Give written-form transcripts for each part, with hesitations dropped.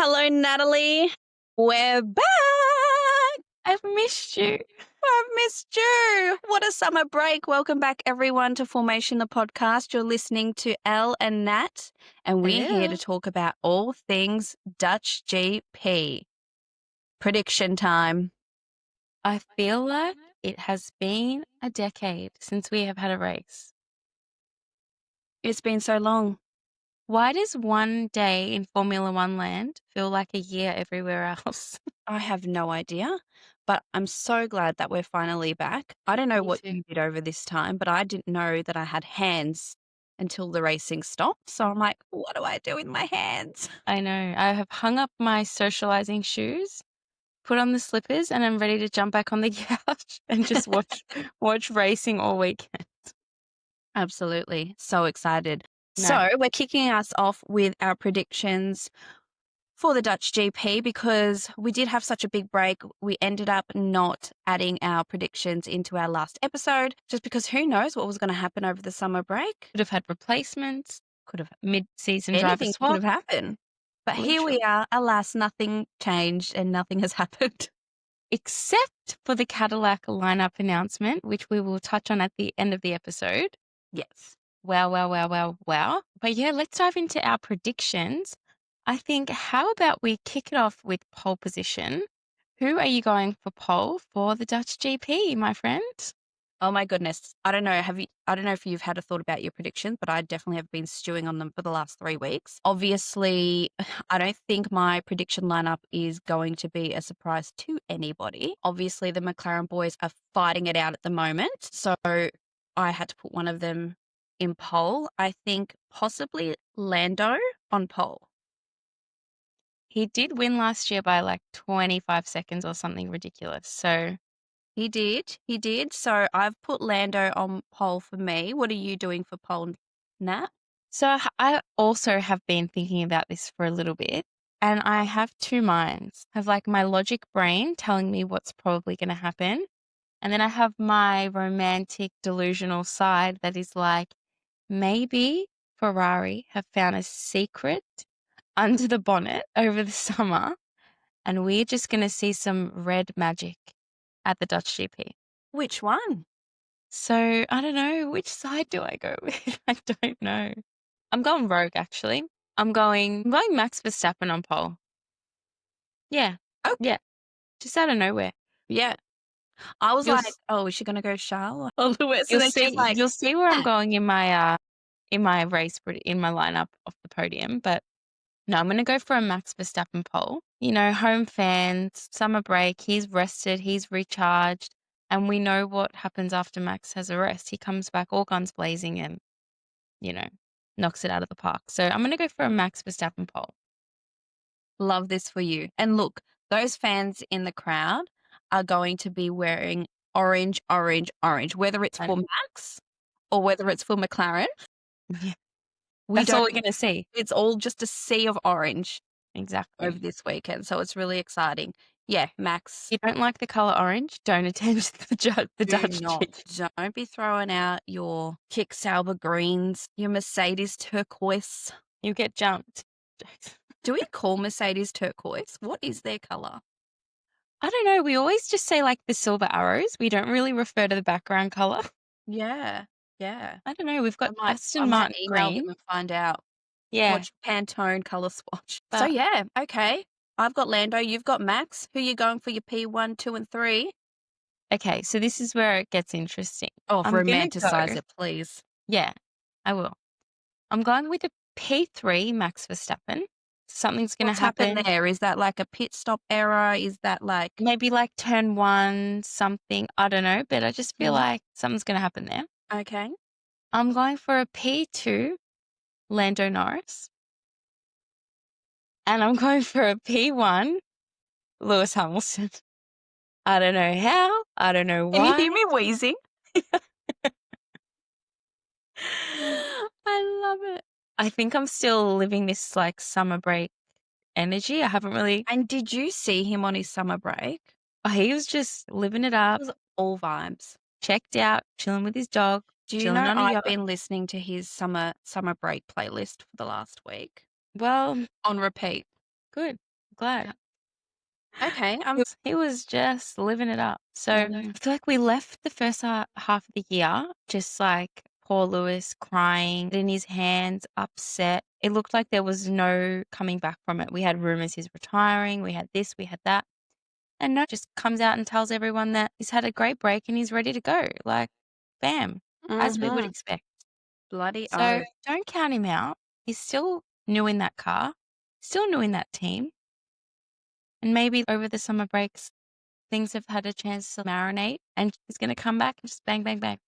Hello, Natalie. We're back. I've missed you. I've missed you. What a summer break. Welcome back, everyone, to Formation the Podcast. You're listening to Elle and Nat, and we're here to talk about all things Dutch GP. Prediction time. I feel like it has been a decade since we have had a race. It's been so long. Why does one day in Formula One land feel like a year everywhere else? I have no idea, but I'm so glad that we're finally back. I don't know Me what too. you did over this time, but I didn't know that I had hands until the racing stopped. So I'm like, what do I do with my hands? I know. I have hung up my socializing shoes, put on the slippers, and I'm ready to jump back on the couch and just watch racing all weekend. Absolutely. So excited. No. So we're kicking us off with our predictions for the Dutch GP because we did have such a big break. We ended up not adding our predictions into our last episode just because who knows what was going to happen over the summer break. Could have had replacements, could have mid-season driver Anything swap. could have happened. But here we are. Alas, nothing changed and nothing has happened. Except for the Cadillac lineup announcement, which we will touch on at the end of the episode. Yes. Wow. But yeah, let's dive into our predictions. I think, how about we kick it off with pole position? Who are you going for pole for the Dutch GP, my friend? Oh my goodness. I don't know. I don't know if you've had a thought about your predictions, but I definitely have been stewing on them for the last 3 weeks. Obviously, I don't think my prediction lineup is going to be a surprise to anybody. Obviously, the McLaren boys are fighting it out at the moment. So I had to put one of them in pole. I think possibly Lando on pole. He did win last year by like 25 seconds or something ridiculous. So He did. So I've put Lando on pole for me. What are you doing for pole, Nat? So I also have been thinking about this for a little bit, and I have two minds. I have like my logic brain telling me what's probably going to happen, and then I have my romantic delusional side that is like, maybe Ferrari have found a secret under the bonnet over the summer, and we're just going to see some red magic at the Dutch GP. Which one? So I don't know. Which side do I go with? I don't know. I'm going rogue, actually. I'm going Max Verstappen on pole. Yeah. Oh. Yeah. Just out of nowhere. Yeah. I was like, oh, is she going to go Charles or Lewis? You'll see where I'm going in my race, in my lineup off the podium. But no, I'm going to go for a Max Verstappen pole. You know, home fans, summer break, he's rested, he's recharged. And we know what happens after Max has a rest. He comes back all guns blazing and, you know, knocks it out of the park. So I'm going to go for a Max Verstappen pole. Love this for you. And look, those fans in the crowd are going to be wearing orange, whether it's for Max or whether it's for McLaren. Yeah. That's all we're going to see. It's all just a sea of orange. Exactly. Over this weekend. So it's really exciting. Yeah, Max. If you don't like the colour orange, don't attend the Dutch GP. Don't be throwing out your Kick Sauber greens, your Mercedes turquoise. You'll get jumped. Do we call Mercedes turquoise? What is their colour? I don't know. We always just say like the silver arrows. We don't really refer to the background colour. Yeah. I don't know. We've got Aston Martin green. And find out. Yeah. Watch Pantone colour swatch. So yeah, okay. I've got Lando. You've got Max. Who are you going for your P1, 2, and 3? Okay, so this is where it gets interesting. Oh, romanticize it, please. Yeah, I will. I'm going with a P3 Max Verstappen. Something's going to happen. What's happened there? Is that like a pit stop error? Is that like... Maybe like turn 1, something. I don't know, but I just feel like something's going to happen there. Okay. I'm going for a P2 Lando Norris. And I'm going for a P1 Lewis Hamilton. I don't know how. I don't know why. Can you hear me wheezing? I love it. I think I'm still living this like summer break energy. I haven't really. And did you see him on his summer break? Oh, he was just living it up. It was all vibes. Checked out, chilling with his dog. Do you know I've been listening to his summer break playlist for the last week? Well, on repeat. Good. glad. Okay, He was just living it up. So, I no. feel like we left the first half of the year just like poor Lewis crying in his hands, upset. It looked like there was no coming back from it. We had rumors he's retiring, we had this, we had that. And no, just comes out and tells everyone that he's had a great break and he's ready to go. Like, bam, as we would Mhm. expect. Bloody So oath. don't count him out. He's still new in that car, still new in that team. And maybe over the summer breaks, things have had a chance to marinate and he's going to come back and just bang, bang, bang.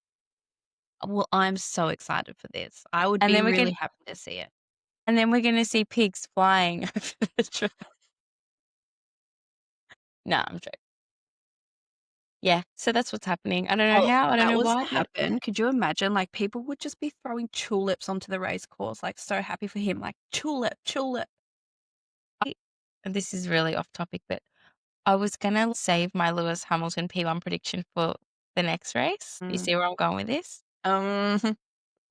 Well, I'm so excited for this. I would And be then we're really going happy to see it. to see pigs flying over the track. No, I'm joking. Yeah, so that's what's happening. I don't know Oh, how, I don't that know was why, to but happen. Could you imagine, like, people would just be throwing tulips onto the race course, like, so happy for him, like, "Tulip, tulip." and this is really off topic, but I was gonna save my Lewis Hamilton P1 prediction for the next race. You Mm. see where I'm going with this? Um,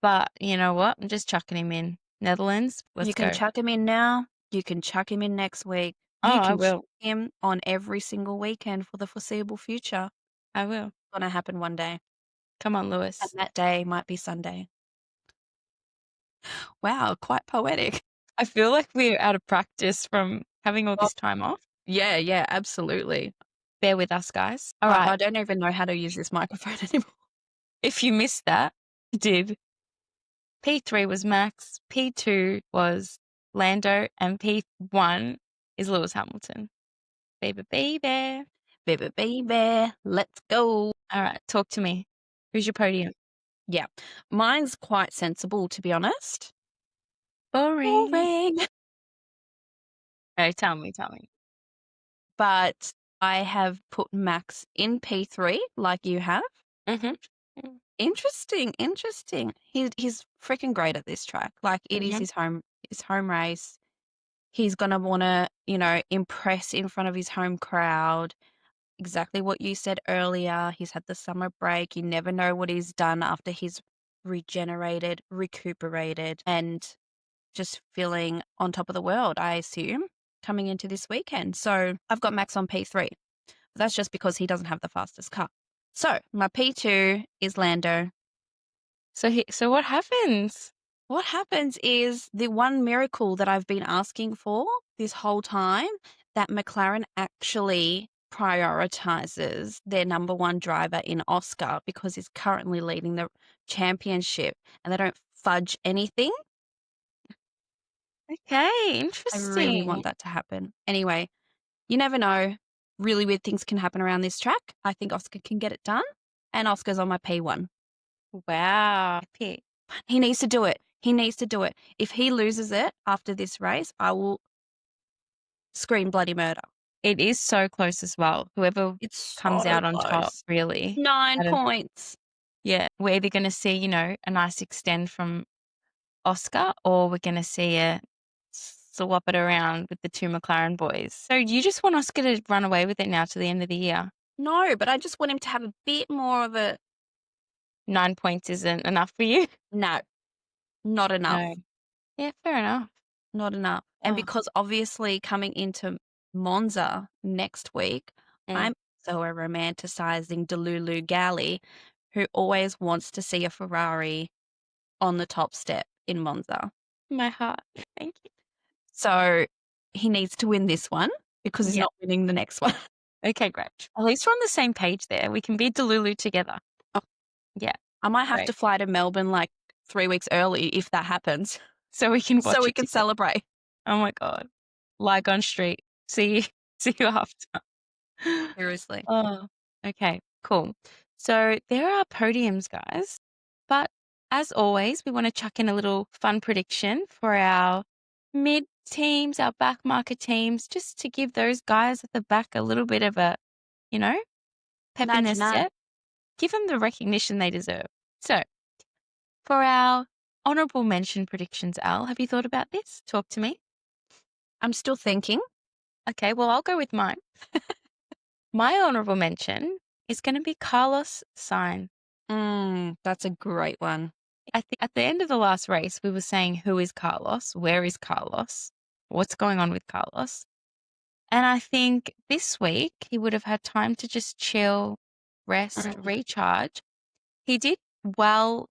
But you know what? I'm just chucking him in. Netherlands, you let's can go. chuck him in now, you can chuck him in next week, Oh, you I can chuck will. him on every single weekend for the foreseeable future. I will. Gonna happen one day, Come on, and Lewis. that day might be Sunday. Wow, quite poetic. I feel like we're out of practice from having all Oh, this time off. yeah, yeah, absolutely. Bear with us, guys. All I right. don't even know how to use this microphone anymore. If you missed that, you did. P3 was Max, P2 was Lando, and P1 is Lewis Hamilton. Baby, baby. Baby, baby, let's go. All right, talk to me. Who's your podium? Yeah, mine's quite sensible, to be honest. Boring. Boring. Oh, tell me, tell me. But I have put Max in P3 like you have. Mm-hmm. Interesting, interesting. He's freaking great at this track. Like, it is Mm-hmm. his home race. He's gonna wanna, impress in front of his home crowd. Exactly what you said earlier. He's had the summer break. You never know what he's done after he's regenerated, recuperated, and just feeling on top of the world, I assume, coming into this weekend. So I've got Max on P3. But that's just because he doesn't have the fastest car. So my P2 is Lando. So what happens? What happens is the one miracle that I've been asking for this whole time, that McLaren actually prioritizes their number one driver in Oscar, because he's currently leading the championship, and they don't fudge anything. Okay, I really interesting. want that to happen. Anyway, you never know. Really weird things can happen around this track. I think Oscar can get it done, and Oscar's on my P1. Wow. Epic. He needs to do it. He needs to do it. If he loses it after this race, I will scream bloody murder. It is so close as well. Whoever It's comes so out on top, close. really. 9 out of- points. Yeah, we're either going to see, a nice extend from Oscar, or we're going to see a swap it around with the two McLaren boys. So you just want Oscar to run away with it now to the end of the year? No, but I just want him to have a bit more of a 9 points isn't enough for you? no, not enough. No. Yeah, fair enough. Not enough. And Oh, because obviously coming into Monza next week, mm, I'm so a romanticizing Delulu Galley who always wants to see a Ferrari on the top step in Monza. my heart. Thank you. So he needs to win this one because he's Yeah. not winning the next one. Okay, great. At least we're on the same page there. We can be Delulu together. Oh, Yeah, I might have great. to fly to Melbourne like 3 weeks early if that happens, So we can so watch we it can together. celebrate. Oh my God. Lygon Street. See see you after. Seriously. Oh, okay, cool. So there are podiums, guys. But as always, we want to chuck in a little fun prediction for our mid teams, our back marker teams, just to give those guys at the back a little bit of a, you know, pep in their Nudge, nudge. step. Give them the recognition they deserve. So for our honorable mention predictions, Al, have you thought about this? Talk to me. I'm still thinking. Okay, well, I'll go with mine. My honorable mention is going to be Carlos Sainz. That's a great one. I think at the end of the last race, we were saying, who is Carlos? Where is Carlos? What's going on with Carlos? And I think this week he would have had time to just chill, rest, Mm. recharge. He did well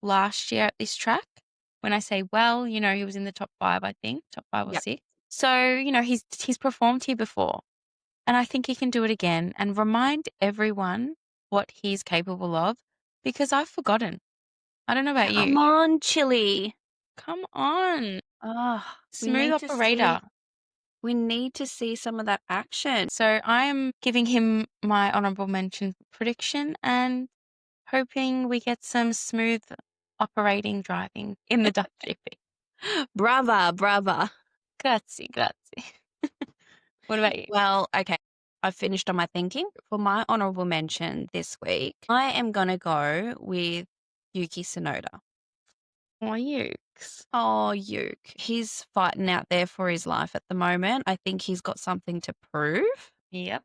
last year at this track. When I say well, he was in the top 5, I think, top 5 or Yep. 6. So, he's performed here before, and I think he can do it again and remind everyone what he's capable of, because I've forgotten. I don't know about you. Come on, Chili. Come on. Oh, we Smooth need to see operator. some of that action. So I am giving him my honorable mention prediction and hoping we get some smooth operating driving in the Dutch GP. Brava, brava. Grazie, grazie. What about you? Well, okay. I've finished on my thinking. For my honorable mention this week, I am going to go with Yuki Tsunoda. Oh, yukes. Oh, Yuke. He's fighting out there for his life at the moment. I think he's got something to prove. Yep.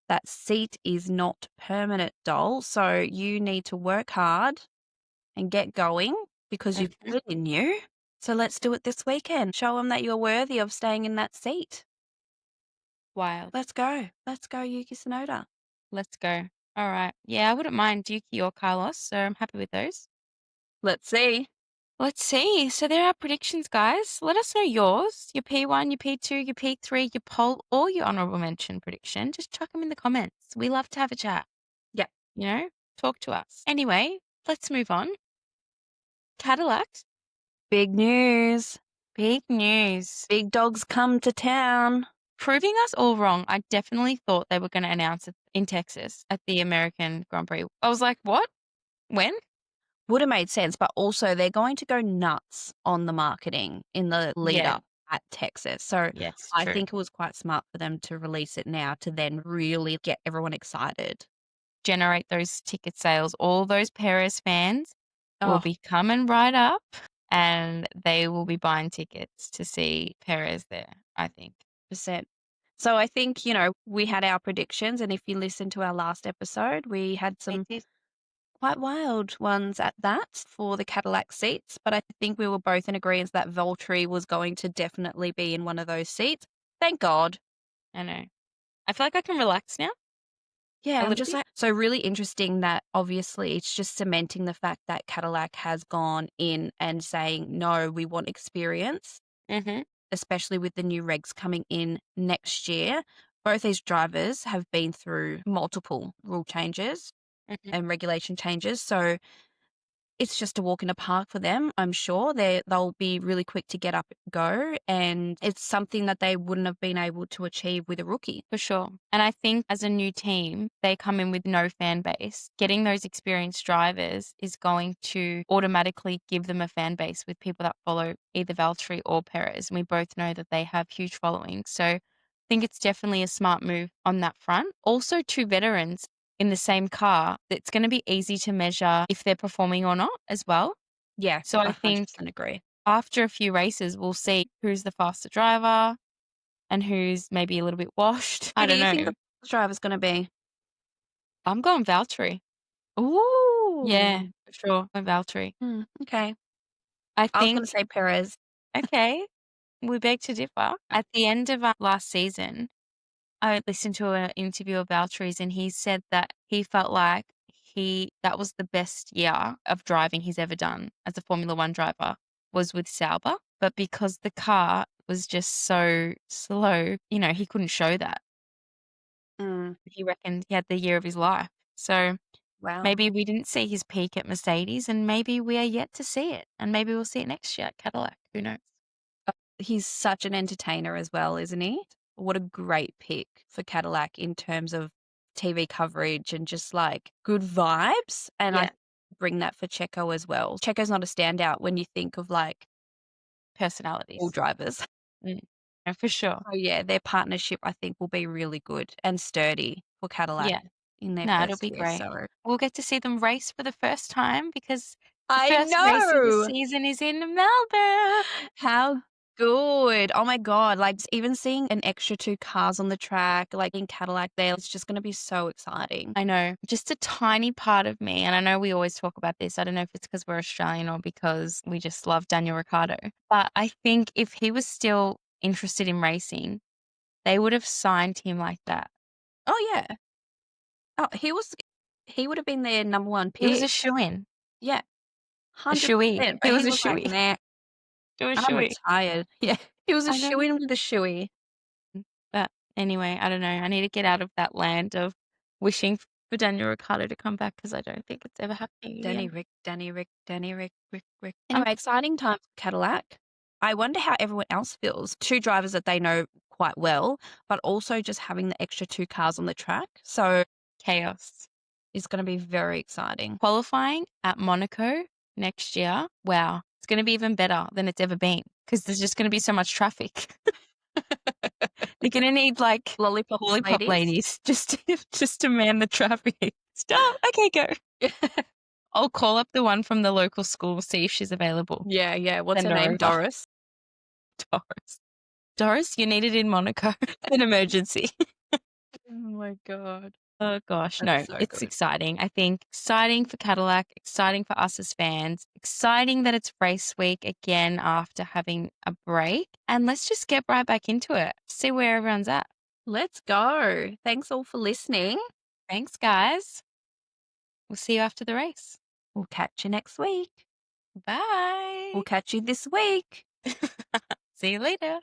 That seat is not permanent, doll. So you need to work hard and get going because you've got it in you. So let's do it this weekend. Show him that you're worthy of staying in that seat. Wild. Let's go. Let's go, Yuki Tsunoda. Let's go. All right. Yeah, I wouldn't mind Yuki or Carlos, so I'm happy with those. Let's see. Let's see. So there are predictions, guys. Let us know yours, your P1, your P2, your P3, your poll, or your honorable mention prediction. Just chuck them in the comments. We love to have a chat. Yep. Talk to us. Anyway, let's move on. Cadillac. Big news. Big news. Big dogs come to town. Proving us all wrong. I definitely thought they were going to announce it in Texas at the American Grand Prix. I was like, what? When? Would have made sense, but also they're going to go nuts on the marketing in the lead Yeah. up at Texas. So Yes, I true. think it was quite smart for them to release it now to then really get everyone excited. Generate those ticket sales. All those Perez fans will Oh, be coming right up and they will be buying tickets to see Perez there, I think. percent. So I think, we had our predictions. And if you listen to our last episode, we had some quite wild ones at that for the Cadillac seats. But I think we were both in agreement that Valtteri was going to definitely be in one of those seats. Thank God. I know. I feel like I can relax now. Yeah, A I'm little just bit. like, so really interesting that obviously it's just cementing the fact that Cadillac has gone in and saying, no, we want experience, Mm-hmm. especially with the new regs coming in next year. Both these drivers have been through multiple rule changes Mm-hmm. and regulation changes. So it's just a walk in the park for them. I'm sure they'll be really quick to get up and go. And it's something that they wouldn't have been able to achieve with a rookie. For sure. And I think as a new team, they come in with no fan base. Getting those experienced drivers is going to automatically give them a fan base with people that follow either Valtteri or Perez. And we both know that they have huge followings. So I think it's definitely a smart move on that front. Also, two veterans in the same car, it's going to be easy to measure if they're performing or not as well. Yeah, So I 100% think agree. after a few races, we'll see who's the faster driver and who's maybe a little bit washed. I Who do don't you think know. the driver's going to be? I'm going Valtteri. Yeah, Ooh. for sure. I'm Valtteri. Okay. I I was going think, to say Perez. okay, we beg to differ. At the end of last season, I listened to an interview of Valtteri's and he said that he felt like that was the best year of driving he's ever done as a Formula One driver was with Sauber. But because the car was just so slow, he couldn't show that. Mm, He reckoned he had the year of his life. So wow. maybe we didn't see his peak at Mercedes and maybe we are yet to see it. And maybe we'll see it next year at Cadillac. Who knows? He's such an entertainer as well, isn't he? What a great pick for Cadillac in terms of TV coverage and just like good vibes. And Yeah. I bring that for Checo as well. Checo's not a standout when you think of like Personalities. all drivers. Mm. Yeah, for sure. So yeah, their partnership I think will be really good and sturdy for Cadillac Yeah. in their No, it'll first be year. great. So We'll get to see them race for the first time because the I first race of the know. season is in Melbourne. How good. Oh my God. Like even seeing an extra 2 cars on the track, like in Cadillac there, it's just going to be so exciting. I know. Just a tiny part of me, and I know we always talk about this. I don't know if it's because we're Australian or because we just love Daniel Ricciardo. But I think if he was still interested in racing they would have signed him like that. Oh, yeah. Oh, he would have been their number 1 He was a pick. shoo-in, Yeah, a shoo-ee. 100%, He but was he a was like, shoo-ee. "Nah, He was I'm shoo-ee. retired." Yeah, he was a I know. shoo-in with a shoey. But anyway, I don't know. I need to get out of that land of wishing for Daniel Ricciardo to come back because I don't think it's ever happening Danny again. Rick, Danny Rick, Danny Rick, Rick, Rick. Um, Anyway, exciting times for Cadillac. I wonder how everyone else feels. 2 drivers that they know quite well, but also just having the extra 2 cars on the track. So Chaos. it's gonna be very exciting. Qualifying at Monaco next year, wow, it's gonna be even better than it's ever been because there's just gonna be so much traffic. They're gonna need, like, Lollipop lollipop ladies. ladies just to man the traffic. Stop. Okay, go. I'll call up the one from the local school, see if she's available. Yeah, yeah. What's Send her her name? over. Doris? Doris. Doris, you're needed in Monaco. An emergency. Oh my god. Oh gosh, no, That's so it's good. exciting. I think exciting for Cadillac, exciting for us as fans, exciting that it's race week again after having a break. And let's just get right back into it, see where everyone's at. Let's go. Thanks all for listening. Thanks, guys. We'll see you after the race. We'll catch you next week. Bye. We'll catch you this week. See you later.